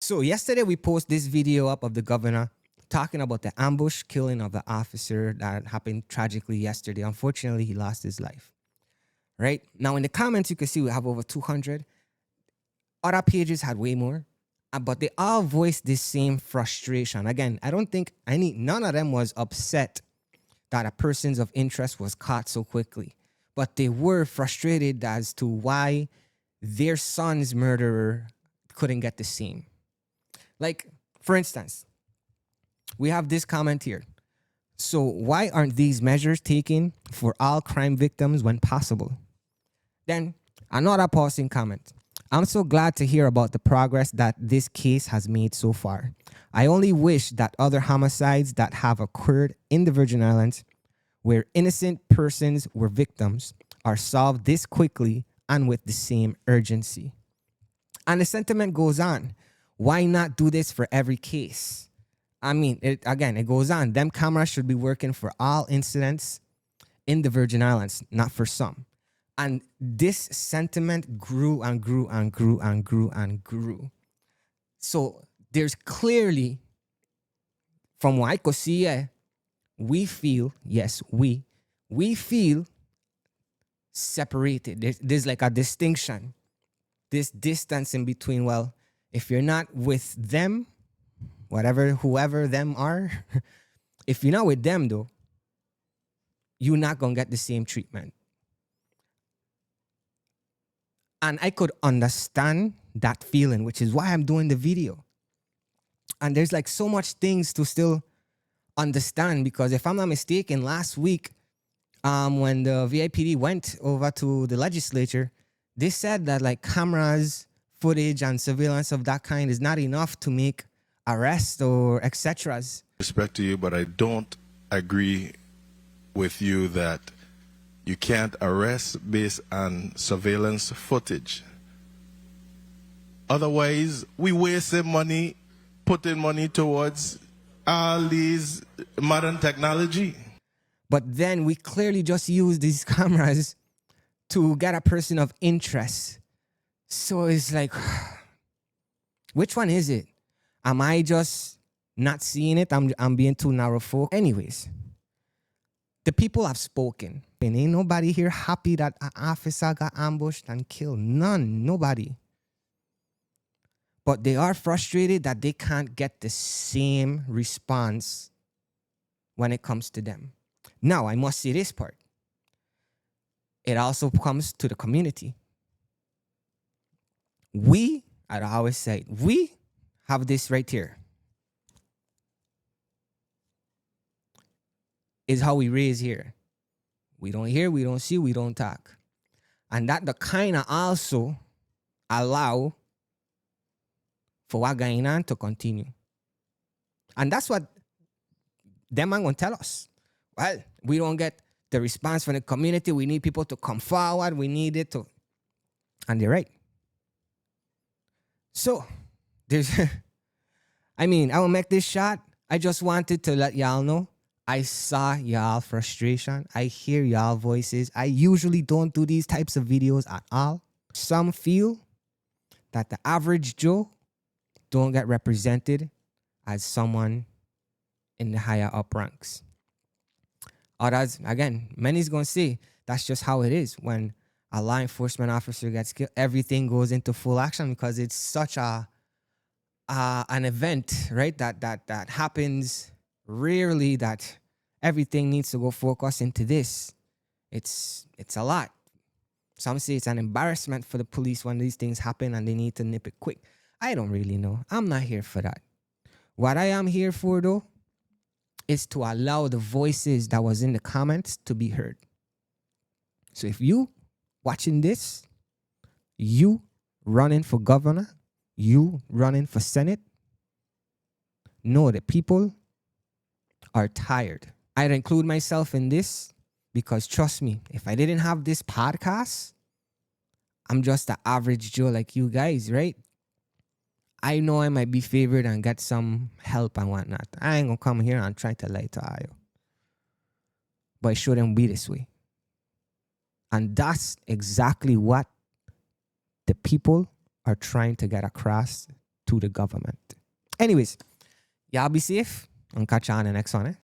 So yesterday we posted this video up of the governor talking about the ambush killing of the officer that happened tragically yesterday. Unfortunately, he lost his life. Right? Now in the comments, you can see we have over 200. Other pages had way more, but they all voiced this same frustration. Again, I don't think none of them was upset that a person of interest was caught so quickly, but they were frustrated as to why their son's murderer couldn't get the same. Like, for instance, we have this comment here. So why aren't these measures taken for all crime victims when possible? Then another pausing comment. I'm so glad to hear about the progress that this case has made so far. I only wish that other homicides that have occurred in the Virgin Islands where innocent persons were victims are solved this quickly and with the same urgency. And the sentiment goes on. Why not do this for every case? I mean, it goes on. Them cameras should be working for all incidents in the Virgin Islands, not for some. And this sentiment grew and grew and grew and grew and grew. So there's clearly, from what I could see, we feel, yes, we feel separated. There's like a distinction, this distance in between. Well, if you're not with them, whoever them are, if you're not with them though, you're not gonna get the same treatment. And I could understand that feeling, which is why I'm doing the video. And there's like so much things to still understand, because if I'm not mistaken, last week, when the VIPD went over to the legislature, they said that like cameras, footage, and surveillance of that kind is not enough to make arrests or etc. Respect to you, but I don't agree with you that you can't arrest based on surveillance footage. Otherwise, we wasting money, putting money towards all these modern technology. But then we clearly just use these cameras to get a person of interest. So it's like, which one is it? Am I just not seeing it? I'm being too narrow folk. Anyways, the people have spoken. And ain't nobody here happy that an officer got ambushed and killed. Nobody. But they are frustrated that they can't get the same response when it comes to them. Now, I must say this part. It also comes to the community. I always say, we have this right here. Is how we raise here. We don't hear, we don't see, we don't talk. And that the kind of also allow for what going on to continue. And that's what them are going to tell us. Well, we don't get the response from the community. We need people to come forward. We need it to. And they're right. So, I will make this shot. I just wanted to let y'all know. I saw y'all frustration. I hear y'all voices. I usually don't do these types of videos at all. Some feel that the average Joe don't get represented as someone in the higher up ranks. Others, again, many's going to say that's just how it is. When a law enforcement officer gets killed, everything goes into full action because it's such an event, right? That happens rarely, that everything needs to go focus into this. It's a lot. Some say it's an embarrassment for the police when these things happen and they need to nip it quick. I don't really know. I'm not here for that. What I am here for, though, is to allow the voices that was in the comments to be heard. So if you watching this, you running for governor, you running for Senate, know that people are tired. I'd include myself in this because trust me, if I didn't have this podcast, I'm just an average Joe like you guys, right? I know I might be favored and get some help and whatnot. I ain't gonna come here and try to lie to you. But it shouldn't be this way. And that's exactly what the people are trying to get across to the government. Anyways, y'all be safe and catch you on the next one.